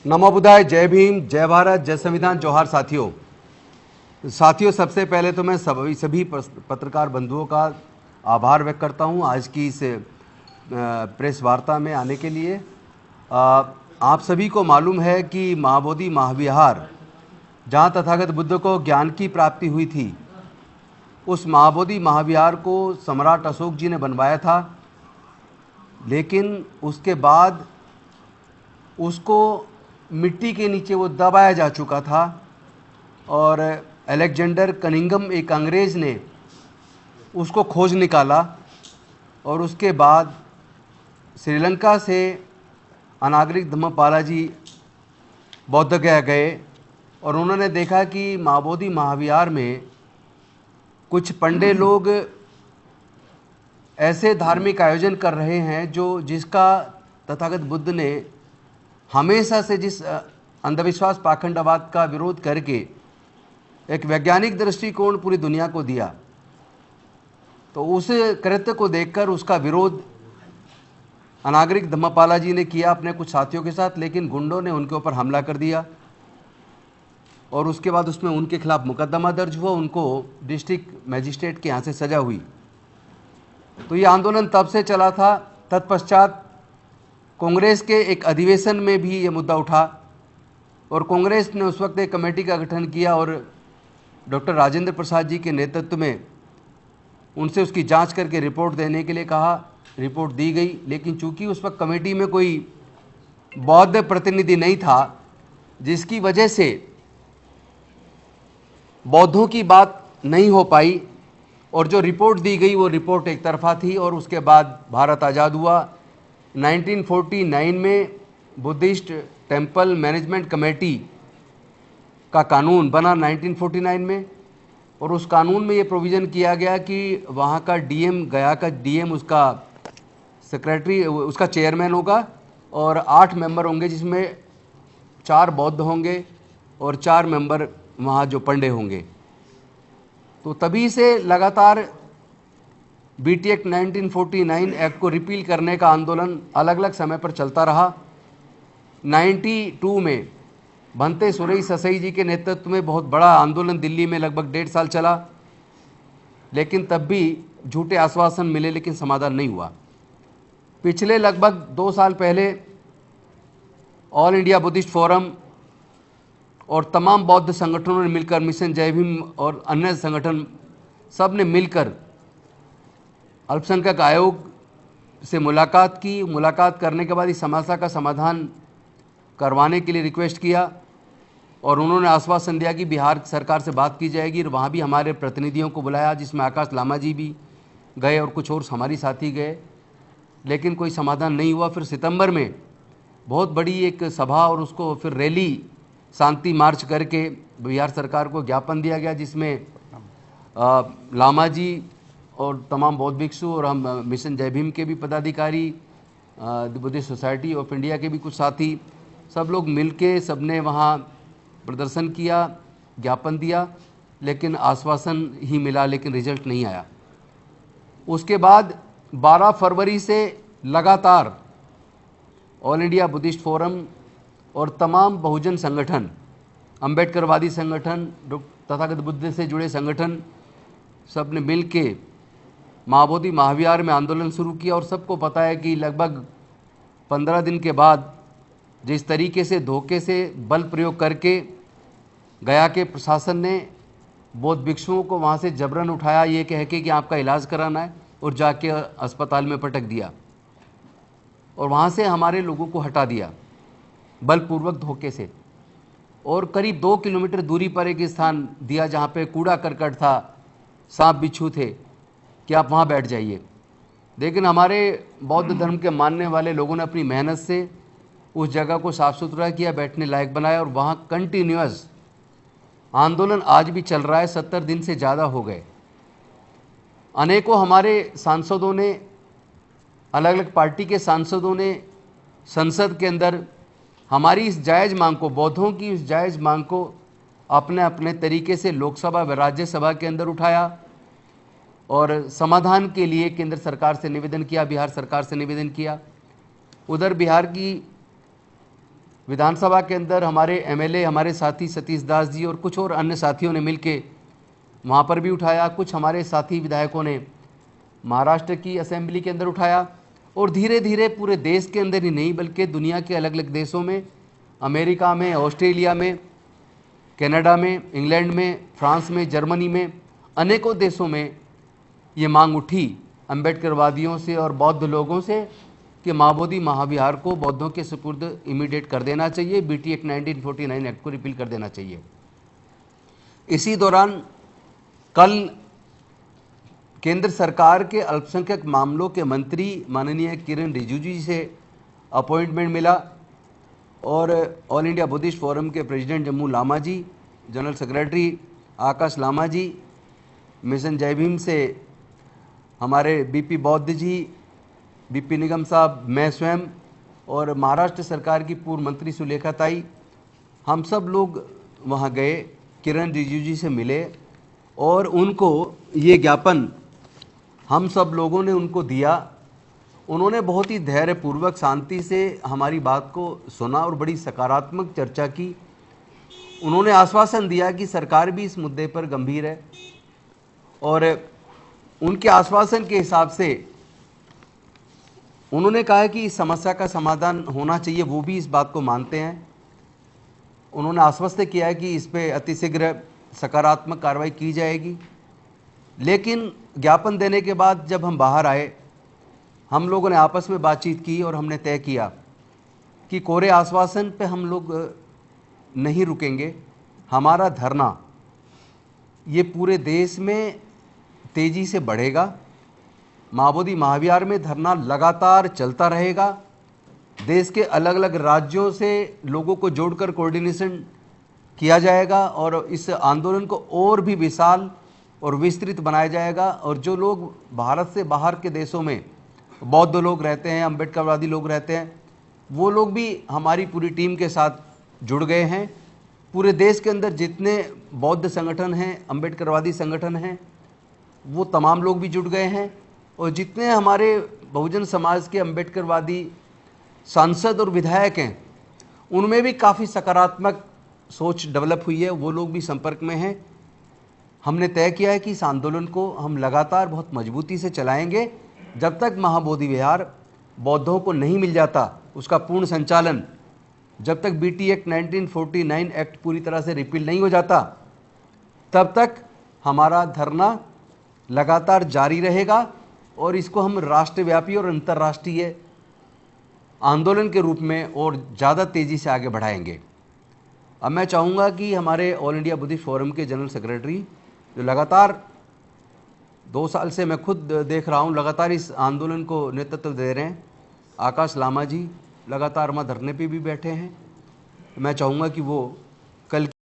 नमो बुद्धाय, जय भीम, जय भारत, जय संविधान, जोहार साथियों। सबसे पहले तो मैं सभी पत्रकार बंधुओं का आभार व्यक्त करता हूं आज की इस प्रेस वार्ता में आने के लिए। आप सभी को मालूम है कि महाबोधि महाविहार, जहां तथागत बुद्ध को ज्ञान की प्राप्ति हुई थी, उस महाबोधि महाविहार को सम्राट अशोक जी ने बनवाया था। लेकिन उसके बाद उसको मिट्टी के नीचे वो दबाया जा चुका था और अलेक्जेंडर कनिंघम, एक अंग्रेज़ ने उसको खोज निकाला और उसके बाद श्रीलंका से अनागरिक धम्मपाला जी बौद्ध गया गए और उन्होंने देखा कि महाबोधि महाविहार में कुछ पंडे लोग ऐसे धार्मिक आयोजन कर रहे हैं जिसका तथागत बुद्ध ने हमेशा से जिस अंधविश्वास पाखंडवाद का विरोध करके एक वैज्ञानिक दृष्टिकोण पूरी दुनिया को दिया, तो उस कृत्य को देखकर उसका विरोध अनागरिक धम्मपाला जी ने किया अपने कुछ साथियों के साथ। लेकिन गुंडों ने उनके ऊपर हमला कर दिया और उसके बाद उसमें उनके खिलाफ मुकदमा दर्ज हुआ, उनको डिस्ट्रिक्ट मजिस्ट्रेट के यहाँ से सजा हुई। तो ये आंदोलन तब से चला था। तत्पश्चात कांग्रेस के एक अधिवेशन में भी ये मुद्दा उठा और कांग्रेस ने उस वक्त एक कमेटी का गठन किया और डॉक्टर राजेंद्र प्रसाद जी के नेतृत्व में उनसे उसकी जांच करके रिपोर्ट देने के लिए कहा। रिपोर्ट दी गई, लेकिन चूंकि उस वक्त कमेटी में कोई बौद्ध प्रतिनिधि नहीं था, जिसकी वजह से बौद्धों की बात नहीं हो पाई और जो रिपोर्ट दी गई वो रिपोर्ट एक तरफा थी। और उसके बाद भारत आज़ाद हुआ। 1949 में बुद्धिस्ट टेम्पल मैनेजमेंट कमेटी का कानून बना 1949 में, और उस कानून में ये प्रोविज़न किया गया कि वहाँ का डीएम, गया का डीएम उसका सेक्रेटरी, उसका चेयरमैन होगा और 8 मेंबर होंगे, जिसमें 4 बौद्ध होंगे और 4 मेंबर वहाँ जो पंडे होंगे। तो तभी से लगातार बीटी एक्ट 1949 एक्ट को रिपील करने का आंदोलन अलग अलग समय पर चलता रहा। 92 में भंते सुरई ससई जी के नेतृत्व में बहुत बड़ा आंदोलन दिल्ली में लगभग 1.5 साल चला, लेकिन तब भी झूठे आश्वासन मिले, लेकिन समाधान नहीं हुआ। पिछले लगभग 2 साल पहले ऑल इंडिया बुद्धिस्ट फोरम और तमाम बौद्ध संगठनों ने मिलकर, मिशन जय भीम और अन्य संगठन सब ने मिलकर अल्पसंख्यक आयोग से मुलाकात की। मुलाकात करने के बाद इस समस्या का समाधान करवाने के लिए रिक्वेस्ट किया और उन्होंने आश्वासन दिया कि बिहार सरकार से बात की जाएगी। और वहाँ भी हमारे प्रतिनिधियों को बुलाया, जिसमें आकाश लामा जी भी गए और कुछ और हमारी साथी गए, लेकिन कोई समाधान नहीं हुआ। फिर सितंबर में बहुत बड़ी एक सभा और उसको फिर रैली, शांति मार्च करके बिहार सरकार को ज्ञापन दिया गया, जिसमें लामा जी और तमाम बौद्ध भिक्षु और हम मिशन जय भीम के भी पदाधिकारी, बुद्धिस्ट सोसाइटी ऑफ इंडिया के भी कुछ साथी, सब लोग मिलके सबने वहाँ प्रदर्शन किया, ज्ञापन दिया, लेकिन आश्वासन ही मिला, लेकिन रिजल्ट नहीं आया। उसके बाद 12 फरवरी से लगातार ऑल इंडिया बुद्धिस्ट फोरम और तमाम बहुजन संगठन, अम्बेडकरवादी संगठन, तथागत बुद्ध से जुड़े संगठन, सब ने मिल के महाबोधि महाविहार में आंदोलन शुरू किया। और सबको पता है कि लगभग 15 दिन के बाद जिस तरीके से धोखे से बल प्रयोग करके गया के प्रशासन ने बौद्ध भिक्षुओं को वहाँ से जबरन उठाया, ये कह के कि आपका इलाज कराना है, और जाके अस्पताल में पटक दिया और वहाँ से हमारे लोगों को हटा दिया बलपूर्वक धोखे से। और करीब 2 किलोमीटर दूरी पर एक स्थान दिया जहाँ पे कूड़ा करकट था, सांप बिच्छू थे, कि आप वहाँ बैठ जाइए। लेकिन हमारे बौद्ध धर्म के मानने वाले लोगों ने अपनी मेहनत से उस जगह को साफ़ सुथरा किया, बैठने लायक बनाया, और वहाँ कंटिन्यूअस आंदोलन आज भी चल रहा है। 70 दिन से ज़्यादा हो गए। अनेकों हमारे सांसदों ने, अलग अलग पार्टी के सांसदों ने संसद के अंदर हमारी इस जायज़ मांग को, बौद्धों की इस जायज़ मांग को अपने अपने तरीके से लोकसभा व राज्यसभा के अंदर उठाया और समाधान के लिए केंद्र सरकार से निवेदन किया, बिहार सरकार से निवेदन किया। उधर बिहार की विधानसभा के अंदर हमारे एमएलए, हमारे साथी सतीश दास जी और कुछ और अन्य साथियों ने मिलके वहाँ पर भी उठाया। कुछ हमारे साथी विधायकों ने महाराष्ट्र की असेंबली के अंदर उठाया और धीरे धीरे पूरे देश के अंदर ही नहीं बल्कि दुनिया के अलग अलग देशों में, अमेरिका में, ऑस्ट्रेलिया में, कनाडा में, इंग्लैंड में, फ्रांस में, जर्मनी में, अनेकों देशों में ये मांग उठी अम्बेडकरवादियों से और बौद्ध लोगों से कि महाबोधि महाविहार को बौद्धों के सुपुर्द इमीडिएट कर देना चाहिए, बीटी एक्ट 1949 एक्ट को रिपील कर देना चाहिए। इसी दौरान कल केंद्र सरकार के अल्पसंख्यक मामलों के मंत्री माननीय किरण रिजिजू जी से अपॉइंटमेंट मिला और ऑल इंडिया बुद्धिस्ट फोरम के प्रेसिडेंट जम्मू लामा जी, जनरल सेक्रेटरी आकाश लामा जी, मिशन जय भीम से हमारे बीपी बौद्ध जी, बीपी निगम साहब, मैं स्वयं और महाराष्ट्र सरकार की पूर्व मंत्री सुलेखा ताई, हम सब लोग वहाँ गए, किरण रिजिजू जी से मिले और उनको ये ज्ञापन हम सब लोगों ने उनको दिया। उन्होंने बहुत ही धैर्यपूर्वक शांति से हमारी बात को सुना और बड़ी सकारात्मक चर्चा की। उन्होंने आश्वासन दिया कि सरकार भी इस मुद्दे पर गंभीर है और उनके आश्वासन के हिसाब से उन्होंने कहा कि इस समस्या का समाधान होना चाहिए, वो भी इस बात को मानते हैं। उन्होंने आश्वस्त किया है कि इस पर अतिशीघ्र सकारात्मक कार्रवाई की जाएगी। लेकिन ज्ञापन देने के बाद जब हम बाहर आए, हम लोगों ने आपस में बातचीत की और हमने तय किया कि कोरे आश्वासन पे हम लोग नहीं रुकेंगे। हमारा धरना ये पूरे देश में तेज़ी से बढ़ेगा। महाबोधि महाविहार में धरना लगातार चलता रहेगा। देश के अलग अलग राज्यों से लोगों को जोड़कर कोऑर्डिनेशन किया जाएगा और इस आंदोलन को और भी विशाल और विस्तृत बनाया जाएगा। और जो लोग भारत से बाहर के देशों में बौद्ध लोग रहते हैं, अम्बेडकरवादी लोग रहते हैं, वो लोग भी हमारी पूरी टीम के साथ जुड़ गए हैं। पूरे देश के अंदर जितने बौद्ध संगठन हैं, अम्बेडकरवादी संगठन हैं, वो तमाम लोग भी जुड़ गए हैं। और जितने हमारे बहुजन समाज के अम्बेडकरवादी सांसद और विधायक हैं, उनमें भी काफ़ी सकारात्मक सोच डेवलप हुई है, वो लोग भी संपर्क में हैं। हमने तय किया है कि इस आंदोलन को हम लगातार बहुत मजबूती से चलाएंगे जब तक महाबोधि विहार बौद्धों को नहीं मिल जाता, उसका पूर्ण संचालन, जब तक बीटी एक्ट 1949 एक्ट पूरी तरह से रिपील नहीं हो जाता, तब तक हमारा धरना लगातार जारी रहेगा और इसको हम राष्ट्रव्यापी और अंतर्राष्ट्रीय आंदोलन के रूप में और ज़्यादा तेज़ी से आगे बढ़ाएंगे। अब मैं चाहूँगा कि हमारे ऑल इंडिया बुद्धिस्ट फोरम के जनरल सेक्रेटरी, जो लगातार 2 साल से मैं खुद देख रहा हूँ लगातार इस आंदोलन को नेतृत्व दे रहे हैं, आकाश लामा जी लगातार वहाँ धरने पे भी बैठे हैं। मैं चाहूँगा कि वो कल